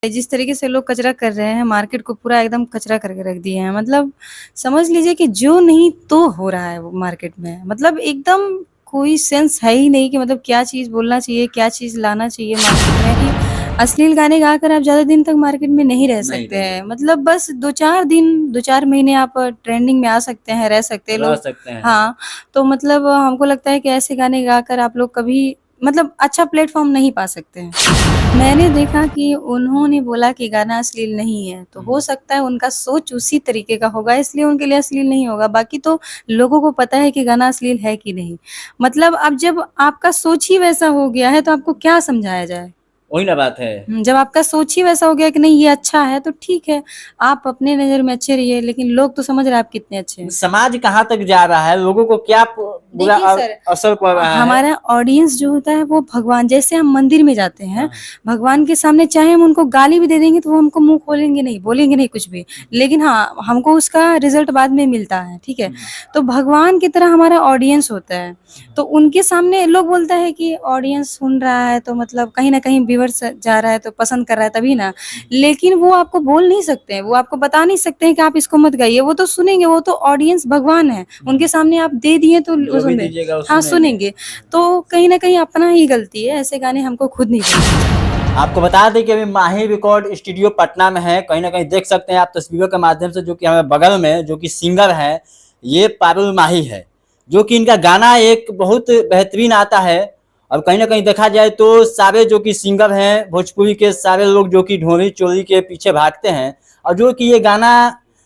जिस तरीके से लोग कचरा कर रहे हैं, मार्केट को पूरा एकदम कचरा करके रख दिए हैं। मतलब समझ लीजिए कि जो नहीं तो हो रहा है वो मार्केट में। मतलब एकदम कोई सेंस है ही नहीं कि मतलब क्या चीज़ बोलना चाहिए, क्या चीज़ लाना चाहिए मार्केट में कि अश्लील गाने गाकर आप ज़्यादा दिन तक मार्केट में नहीं रह नहीं सकते रह हैं। मतलब बस 2-4 दिन, 2-4 महीने आप ट्रेंडिंग में आ सकते हैं, रह सकते हैं रह लोग। सकते हैं। हाँ, तो मतलब हमको लगता है कि ऐसे गाने गाकर आप लोग कभी मतलब अच्छा प्लेटफ़ॉर्म नहीं पा सकते हैं। मैंने देखा कि उन्होंने बोला कि गाना अश्लील नहीं है, तो हो हुँ। सकता है उनका सोच उसी तरीके का होगा इसलिए उनके लिए अश्लील नहीं होगा, बाकी तो लोगों को पता है कि गाना अश्लील है कि नहीं। मतलब अब जब आपका सोच ही वैसा हो गया है तो आपको क्या समझाया जाए? वही ना बात है। जब आपका सोच ही वैसा हो गया कि नहीं ये अच्छा है तो ठीक है, आप अपने नज़र में अच्छे रहिए लेकिन लोग तो समझ रहे हैं आप कितने अच्छे हैं। समाज कहाँ तक जा रहा है? लोगों को क्या बुरा देखिए सर, असर पड़ रहा है? हमारा ऑडियंस जो होता है वो भगवान जैसे हम मंदिर में जाते हैं, हाँ। भगवान के सामने चाहे हम उनको गाली भी दे देंगे तो वो हमको मुँह खोलेंगे नहीं, बोलेंगे नहीं कुछ भी। लेकिन हाँ, हमको उसका रिज़ल्ट बाद में मिलता है, ठीक है? हुँ, तो भगवान की तरह हमारा ऑडियंस होता है, तो उनके सामने लोग बोलता है कि ऑडियंस सुन रहा है तो मतलब कहीं न कहीं व्यूअर्स जा रहा है तो पसंद कर रहा है तभी ना। लेकिन वो आपको बोल नहीं सकते हैं, वो आपको बता नहीं सकते हैं कि आप इसको मत गाइए, वो तो सुनेंगे, वो तो ऑडियंस भगवान है, उनके सामने आप दे दिए तो वो जो भी सुन रहे दीजिएगा वो हाँ, सुनेंगे। सुनेंगे। तो कहीं न कहीं अपना ही गलती है, ऐसे गाने हमको खुद नहीं बोलने चाहिए। आपको बता दें कि अभी माही रिकॉर्ड स्टूडियो पटना में है। कहीं न कहीं देख सकते हैं आप तस्वीरों के माध्यम से जो कि हमें बगल में जो कि सिंगर हैं, ये पारुल माही है। जो कि इनका गाना एक बहुत बेहतरीन आता है और कहीं न कहीं देखा जाए तो सारे जो कि सिंगर हैं भोजपुरी के सारे लोग जो कि ढोली-चोली के पीछे भागते हैं और जो कि ये गाना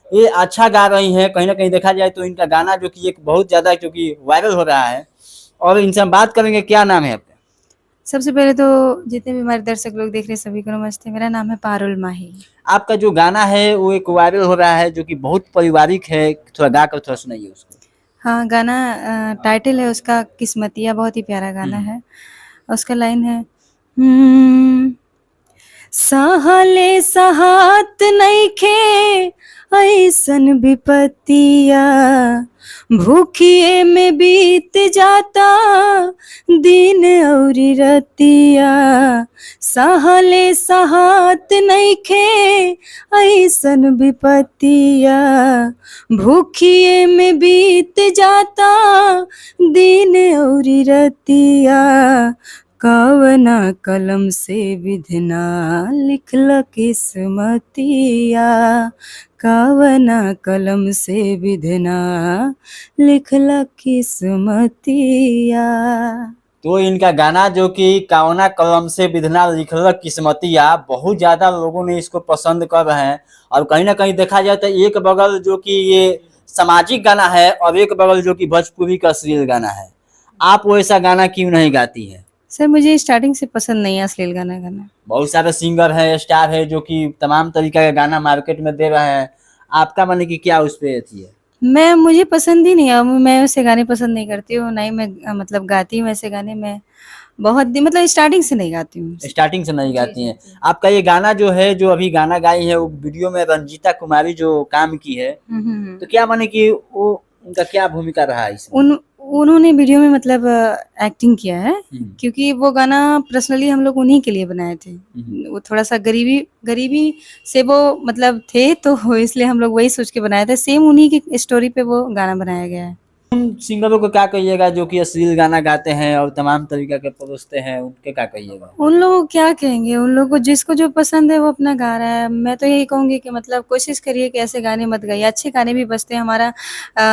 ये अच्छा गा रही हैं। कहीं न कहीं देखा जाए तो इनका गाना जो कि एक बहुत ज़्यादा जो कि वायरल हो रहा है और इनसे हम बात करेंगे, क्या नाम है आपका? सबसे पहले तो जितने भी हमारे दर्शक लोग देख रहे हैं सभी को नमस्ते, मेरा नाम है पारुल माही। आपका जो गाना है वो एक वायरल हो रहा है जो कि बहुत पारिवारिक है, थोड़ा गाकर थोड़ा सुनाइए उसको? हाँ, गाना टाइटल है उसका किस्मतिया, बहुत ही प्यारा गाना हुँ। है। उसका लाइन है सहले सहात नइखे ऐसन विपत्तिया भूखिए में बीत जाता दिन औरी रतिया सहले सहात नइखे ऐसन विपत्तिया भूखिए में बीत जाता दिन औरी रतिया कवना कलम से विधना लिखल किस्मतिया कवना कलम से विधना लिखल किस्मतिया। तो इनका गाना जो कि कवना कलम से विधना लिखलक किस्मतिया, बहुत ज़्यादा लोगों ने इसको पसंद कर रहे हैं और कहीं न कहीं देखा जाए तो एक बगल जो कि ये सामाजिक गाना है और एक बगल जो कि भोजपुरी का अश्लील गाना है। आप वैसा गाना क्यों नहीं गाती हैं? सर मुझे स्टार्टिंग से पसंद नहीं है अश्लील गाना गाना। बहुत सारे सिंगर हैं, स्टार हैं जो कि तमाम तरीके का गाना मार्केट में दे रहे हैं। आपका माने कि क्या उस पे अथी है? मुझे पसंद ही नहीं है, मैं वैसे गाने पसंद नहीं करती हूँ, ना ही मैं मतलब गाती हूँ ऐसे गाने। मैं बहुत दिन मतलब स्टार्टिंग से नहीं गाती हूँ। स्टार्टिंग से नहीं जी, गाती जी, हैं। जी। आपका ये गाना जो है, जो अभी गाना गाई है, वो वीडियो में रंजीता कुमारी जो काम की है, हुँ, हुँ, हुँ। तो क्या माने कि वो उनका क्या भूमिका रहा है इसमें? उन्होंने वीडियो में मतलब एक्टिंग किया है, हुँ, क्योंकि वो गाना पर्सनली हम लोग उन्हीं के लिए बनाए थे। हुँ। वो थोड़ा-सा गरीबी गरीबी से वो मतलब थे तो इसलिए हम लोग वही सोच के बनाए थे। सेम उन्हीं की स्टोरी पे वो गाना बनाया गया है। उन सिंगरों को क्या कहिएगा जो कि अश्लील गाना गाते हैं और तमाम तरीके के परोसते हैं, उनके क्या कहिएगा? उन लोगों को क्या कहेंगे, उन लोगों को जिसको जो पसंद है वो अपना गा रहा है। मैं तो यही कहूँगी कि मतलब कोशिश करिए कि ऐसे गाने मत गाइए, अच्छे गाने भी बजते हैं। हमारा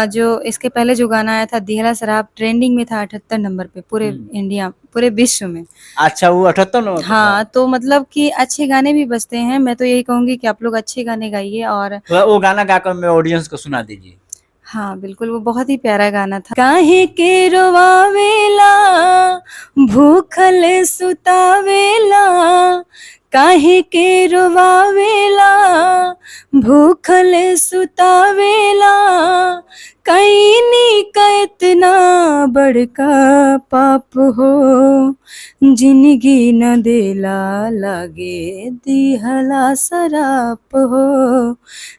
जो इसके पहले जो गाना आया था दिहला शराब ट्रेंडिंग में था 78 नंबर पे पूरे हुँ। इंडिया, पूरे विश्व में। अच्छा, वो 78 नंबर पे था। हाँ, तो मतलब कि अच्छे गाने भी बजते हैं। मैं तो यही कहूँगी कि आप लोग अच्छे गाने गाइए और थोड़ा वो गाना गाकर मेरे ऑडियंस को सुना दीजिए। हाँ, बिल्कुल वो बहुत ही प्यारा गाना था। काहे के रोवावेला भूखल सुतावेला काहे के रोवावेला भूखल सुतावेला कईनी का इतना बड़का पाप हो जिंदगी न देला लागे दिहला सराप हो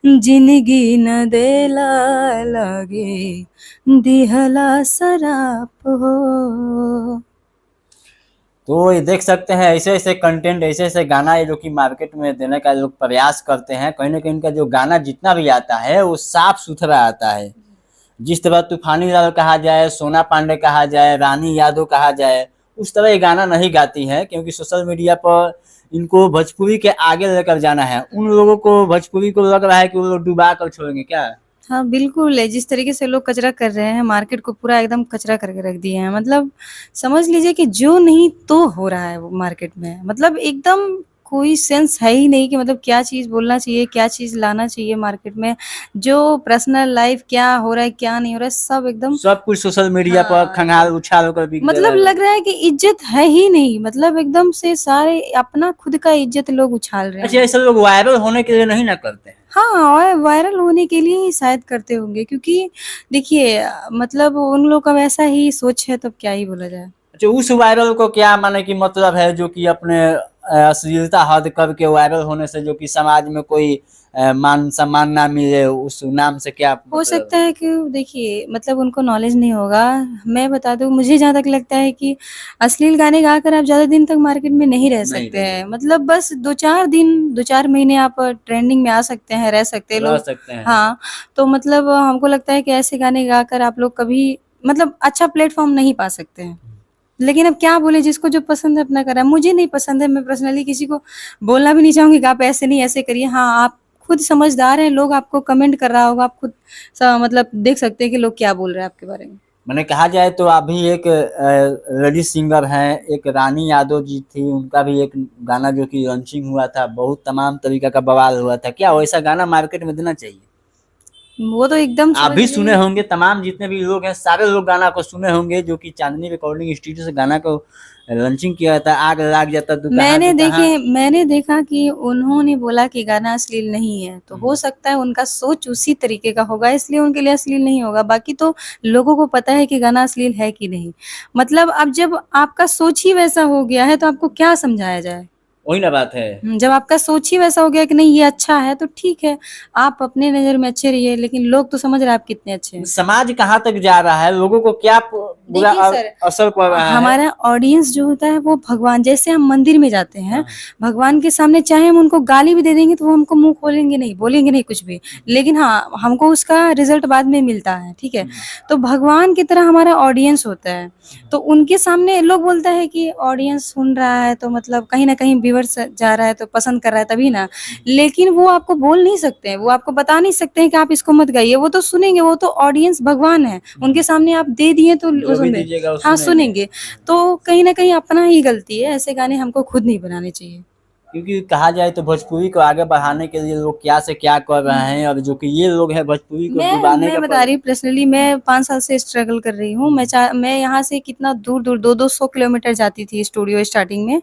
जिंदगी न देला लागे दिहला सराप हो। तो ये देख सकते हैं ऐसे ऐसे कंटेंट, ऐसे ऐसे गाना ये जो कि मार्केट में देने का लोग प्रयास करते हैं। कहीं ना कहीं इनका जो गाना जितना भी आता है वो साफ सुथरा आता है। जिस तरह तूफानी लाल कहा जाए, सोना पांडे कहा जाए, रानी यादव कहा जाए, उस तरह ये गाना नहीं गाती है, क्योंकि सोशल मीडिया पर इनको भोजपुरी के आगे लेकर जाना है। उन लोगों को भोजपुरी को लग रहा है कि वो लोग डुबा कर छोड़ेंगे क्या। हाँ, बिल्कुल है। जिस तरीके से लोग कचरा कर रहे हैं, मार्केट को पूरा एकदम कचरा करके रख दिए हैं। मतलब समझ लीजिए कि जो नहीं तो हो रहा है वो मार्केट में। मतलब एकदम कोई सेंस है ही नहीं कि मतलब क्या चीज़ बोलना चाहिए, क्या चीज़ लाना चाहिए मार्केट में। जो पर्सनल लाइफ़ क्या हो रहा है, क्या नहीं हो रहा है, सब एकदम सब कुछ सोशल मीडिया पर हाँ, खंगाल एकदम उछाल कर बिक दे रहा मतलब है लोग। लग रहा है कि इज़्ज़त है ही नहीं। मतलब एकदम से सारे अपना खुद का इज़्ज़त लोग उछाल रहे अच्छा, हैं। ऐसे लोग वायरल होने के लिए नहीं ना करते हैं। हाँ, और वायरल होने के लिए ही शायद करते होंगे, क्योंकि देखिए मतलब उन लोग का वैसा ही सोच है, तो क्या ही बोला जाए। अच्छा, उस वायरल को क्या माने कि मतलब है जो कि अपने अश्लीलता हद करके वायरल होने से जो कि समाज में कोई मान सम्मान ना मिले, उस नाम से क्या हो मतलब सकता है। है कि देखिए मतलब उनको नॉलेज नहीं होगा। मैं बता दूँ, मुझे जहाँ तक लगता है कि अश्लील गाने गाकर आप ज़्यादा दिन तक मार्केट में नहीं रह नहीं सकते रह हैं। सकते, मतलब बस 2-4 दिन, 2-4 महीने आप ट्रेंडिंग में आ सकते हैं, रह सकते हैं रह लोग। सकते हैं। हाँ, तो मतलब हमको लगता है कि ऐसे गाने गाकर आप लोग कभी मतलब अच्छा प्लेटफ़ॉर्म नहीं पा सकते हैं। लेकिन अब क्या बोले, जिसको जो पसंद है अपना कर रहा है। मुझे नहीं पसंद है, मैं पर्सनली किसी को बोलना भी नहीं चाहूँगी कि आप ऐसे नहीं ऐसे करिए। हाँ, आप खुद समझदार हैं, लोग आपको कमेंट कर रहा होगा, आप खुद मतलब देख सकते हैं कि लोग क्या बोल रहे हैं आपके बारे में। मैंने कहा जाए तो अभी एक लेडी सिंगर हैं, एक रानी यादव जी थी, उनका भी एक गाना जो कि लॉन्चिंग हुआ था, बहुत तमाम तरीका का बवाल हुआ था। क्या वैसा गाना मार्केट में देना चाहिए। वो तो एकदम आप समझ भी सुने लीजिए। होंगे, तमाम जितने भी लोग हैं सारे लोग गाना को सुने होंगे, जो कि चांदनी रिकॉर्डिंग स्टूडियो से गाना को लॉन्चिंग किया था। आग लाग जाता मैंने दुकहा। देखे मैंने देखा कि उन्होंने बोला कि गाना अश्लील नहीं है, तो हो सकता है उनका सोच उसी तरीके का होगा, इसलिए उनके लिए अश्लील नहीं होगा। बाकी तो लोगों को पता है कि गाना अश्लील है कि नहीं। मतलब अब जब आपका सोच ही वैसा हो गया है, तो आपको क्या समझाया जाए? वही ना बात है। जब आपका सोच ही वैसा हो गया कि नहीं ये अच्छा है, तो ठीक है, आप अपने नज़र में अच्छे रहिए, लेकिन लोग तो समझ रहे हैं आप कितने अच्छे हैं। समाज कहाँ तक जा रहा है, लोगों को क्या बुरा देखिए सर, असर पड़ रहा है। हमारा ऑडियंस जो होता है वो भगवान, जैसे हम मंदिर में जाते हैं, हाँ। भगवान के सामने चाहे हम उनको गाली भी दे देंगे तो वो हमको मुँह खोलेंगे नहीं, बोलेंगे नहीं कुछ भी। लेकिन हाँ, हमको उसका रिज़ल्ट बाद में मिलता है, ठीक है? तो भगवान की तरह हमारा ऑडियंस होता है। तो उनके सामने लोग बोलता है कि ऑडियंस सुन रहा है, तो मतलब कहीं न कहीं व्यूअर्स जा रहा है, तो पसंद कर रहा है तभी ना। लेकिन वो आपको बोल नहीं सकते हैं, वो आपको बता नहीं सकते हैं कि आप इसको मत गाइए, वो तो सुनेंगे, वो तो ऑडियंस भगवान है। उनके सामने आप दे दिए तो वो जो भी सुन रहे। दीजिएगा वो हाँ, सुनेंगे। सुनेंगे। तो कहीं न कहीं अपना ही गलती है, ऐसे गाने हमको खुद नहीं बनाने चाहिए। क्योंकि कहा जाए तो भोजपुरी को आगे बढ़ाने के लिए लोग क्या से क्या कर रहे हैं, और जो कि ये लोग हैं भोजपुरी को डुबाने मैं का बता रही हूँ पर्सनली, मैं 5 साल से स्ट्रगल कर रही हूँ। मैं यहाँ से कितना दूर-दूर 2-2 सौ किलोमीटर जाती थी स्टूडियो स्टार्टिंग में।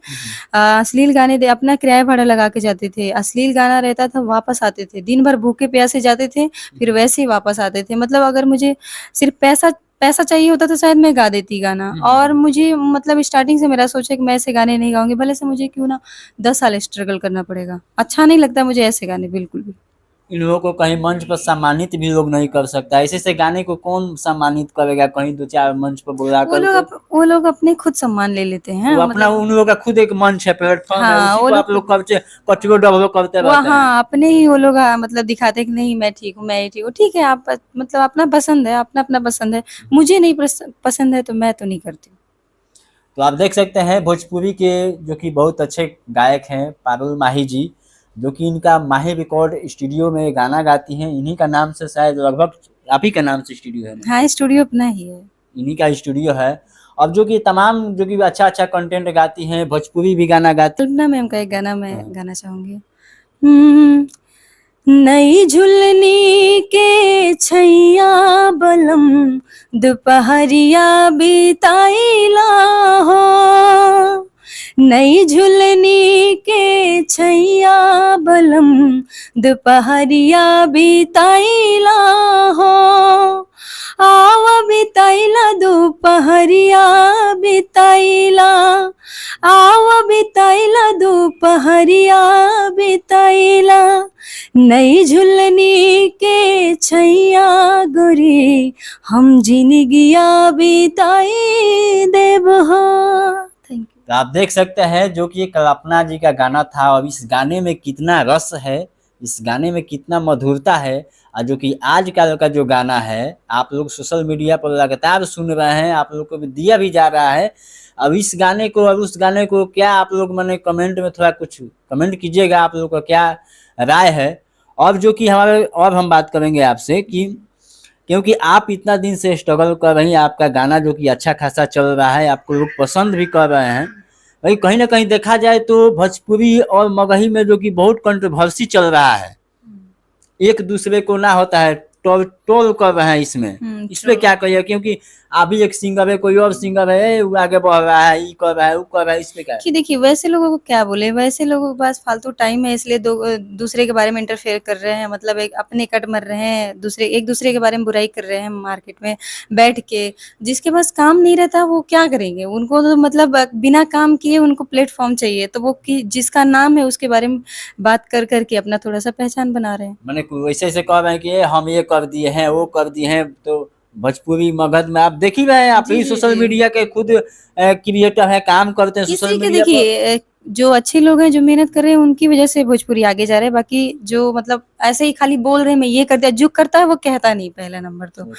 अश्लील गाने दे अपना किराया भाड़ा लगा के जाते थे। अश्लील गाना रहता था, वापस आते थे। दिन भर भूखे प्यासे जाते थे, फिर वैसे ही वापस आते थे। मतलब अगर मुझे सिर्फ़ पैसा पैसा चाहिए होता तो शायद मैं गा देती गाना। और मुझे मतलब स्टार्टिंग से मेरा सोच है कि मैं ऐसे गाने नहीं गाऊँगी, भले से मुझे क्यों ना 10 साल स्ट्रगल करना पड़ेगा। अच्छा नहीं लगता मुझे ऐसे गाने बिल्कुल भी। इन लोगों को कहीं मंच पर सम्मानित भी लोग नहीं कर सकता। ऐसे ऐसे गाने को कौन सम्मानित करेगा, कहीं दो चार मंच पर बुला करके। वो लोग अपने खुद सम्मान ले लेते हैं, वो अपना मतलब उन लोगों का खुद एक मंच है, प्लेटफॉर्म है, हाँ, उसी वो को लोग आप लोग खुद कब से कचरो डबलो करते वो रहते हैं। हाँ, अपने ही वो लोग मतलब दिखाते हैं कि नहीं मैं ठीक हूँ, मैं ही ठीक हूँ। ठीक है, आप मतलब अपना पसंद है, अपना-अपना पसंद है। मुझे नहीं पसंद है तो मैं तो नहीं करती। तो आप देख सकते हैं भोजपुरी के जो कि बहुत अच्छे गायक हैं पारुल माही जी, जो कि इनका माही रिकॉर्ड स्टूडियो में गाना गाती हैं। इन्हीं का नाम से शायद लगभग आप ही का नाम से स्टूडियो है ना, हाँ, स्टूडियो अपना ही है। इन्हीं का स्टूडियो है। अब जो कि तमाम जो कि अच्छा अच्छा कंटेंट गाती हैं, भोजपुरी भी गाना गाती कल्पना मैम का एक गाना मैं हैं। गाना चाहूँगी। नई झुलनी के छैया बलम दुपहरिया बिताइला हो। नई झुलनी के छैया बलम दुपहरिया बिताइला हो। आव बिताइला दोपहरिया बिताइला, आव बिताइला दोपहरिया बिताइला। नई झुलनी के छैया गोरी हम जिनगिया बिताई देव हो। Thank you. तो आप देख सकते हैं जो कि ये कल्पना जी का गाना था, और इस गाने में कितना रस है, इस गाने में कितना मधुरता है। और जो कि आजकल का जो गाना है, आप लोग सोशल मीडिया पर लगातार सुन रहे हैं, आप लोग को भी दिया भी जा रहा है। अब इस गाने को और उस गाने को क्या आप लोग माने कमेंट में थोड़ा कुछ कमेंट कीजिएगा, आप लोग का क्या राय है। और जो कि हमारे और हम बात करेंगे आपसे कि क्योंकि आप इतना दिन से स्ट्रगल कर रही हैं, आपका गाना जो कि अच्छा खासा चल रहा है, आपको लोग पसंद भी कर रहे हैं। भाई कहीं ना कहीं देखा जाए तो भोजपुरी और मगही में जो कि बहुत कंट्रोवर्सी चल रहा है, एक दूसरे को ना होता है टोल टोल कर रहे हैं इसमें। इस पे क्या कहिए, क्योंकि अभी एक सिंगर है, कोई और सिंगर है, वो आगे बढ़ रहा है, ये कर रहा है, वो कर रहा है, इस पे क्या है? कि देखिए वैसे लोगों को क्या बोले, वैसे लोगों के पास फालतू टाइम है, इसलिए दूसरे के बारे में इंटरफेयर कर रहे हैं, मतलब एक अपने कट मर रहे हैं, एक दूसरे के बारे में बुराई कर रहे हैं मार्केट में बैठ के। जिसके पास काम नहीं रहता वो क्या करेंगे, उनको तो मतलब बिना काम किए उनको प्लेटफॉर्म चाहिए, तो वो जिसका नाम है उसके बारे में बात कर करके अपना थोड़ा सा पहचान बना रहे हैं। मैंने वैसे ऐसे कह रहे हैं कि हम ये कर दिए हैं, वो कर दिए हैं। तो भोजपुरी मगध में आप देख ही रहे हैं, आप ही सोशल मीडिया के खुद क्रिएटर है, काम करते हैं सोशल इसी के मीडिया पर। देखिए जो अच्छे लोग हैं, जो मेहनत कर रहे हैं, उनकी वजह से भोजपुरी आगे जा रहे हैं। बाकी जो मतलब ऐसे ही खाली बोल रहे हैं मैं ये कर दिया, जो करता है वो कहता नहीं पहला नंबर तो।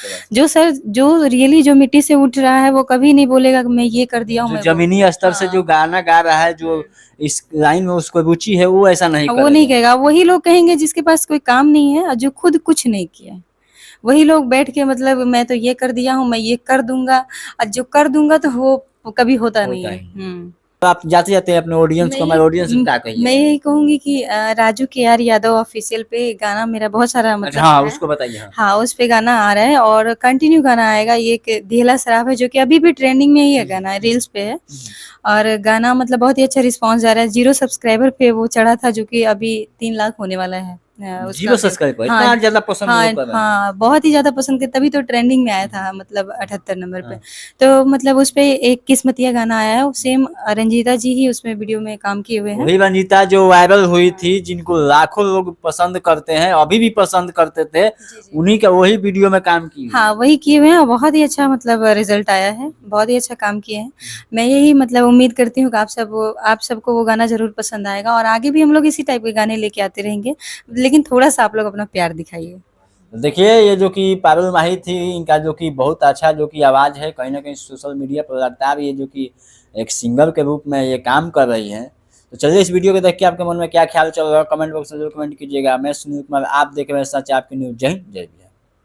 जो रियली जो मिट्टी से उठ रहा है वो कभी नहीं बोलेगा कि मैं ये कर दिया हूँ। जो जमीनी स्तर से जो गाना गा रहा है, जो इस लाइन में उसको रुचि है, वो ऐसा नहीं वो नहीं कहेगा। वही लोग कहेंगे जिसके पास कोई काम नहीं है और जो खुद कुछ नहीं किया है, वही लोग बैठ के मतलब मैं तो ये कर दिया हूँ, मैं ये कर दूंगा, और जो कर दूंगा तो वो कभी होता नहीं है। तो आप जाते जाते अपने ऑडियंस को, हमारे ऑडियंस को क्या कहिए? मैं यही कहूंगी कि राजू के आर यादव ऑफिशियल पे गाना मेरा बहुत सारा मतलब हाँ, है। उसको बताइए। हाँ उस पे गाना आ रहा है और कंटिन्यू गाना आएगा। ये एक दिहला शराब है जो कि अभी भी ट्रेंडिंग में ही है, गाना रील्स पे है। और गाना मतलब बहुत ही अच्छा रिस्पांस जा रहा है। 0 सब्सक्राइबर पे वो चढ़ा था, जो कि अभी 3 लाख होने वाला है। उसका 0 सब्सक्राइबर, इतना ज्यादा पसंद लोग कर रहे हैं। हाँ बहुत ही ज्यादा पसंद किया, तभी तो ट्रेंडिंग में आया था, मतलब 78 नंबर पे। तो मतलब उस पे एक किस्मतिया गाना आया है, सेम रंजीता जी ही उसमें वीडियो में काम किए हुए हैं। वही रंजीता जो वायरल हुई थी, जिनको लाखों लोग पसंद करते हैं, अभी भी पसंद करते थे, उन्हीं का वही वीडियो में काम की। हाँ वही किए हुए हैं और बहुत ही अच्छा मतलब रिजल्ट आया है, बहुत ही अच्छा काम किए हैं। मैं यही मतलब उम्मीद करती हूँ कि आप सबको वो गाना जरूर पसंद आएगा और आगे भी हम लोग इसी टाइप के गाने लेके आते रहेंगे, लेकिन थोड़ा सा आप लोग अपना प्यार दिखाइए। देखिए ये जो कि पारुल माही थी, इनका जो कि बहुत अच्छा जो कि आवाज है, कहीं ना कहीं सोशल मीडिया पर लगातार ये जो कि एक सिंगर के रूप में ये काम कर रही है। तो चलिए इस वीडियो को देख के आपके मन में क्या ख्याल चल रहा है, कमेंट बॉक्स में जरूर कमेंट कीजिएगा। मैं सुनील कुमार, आप देख रहे हैं सच आपकी न्यूज। जय हिंद, जय बिहार।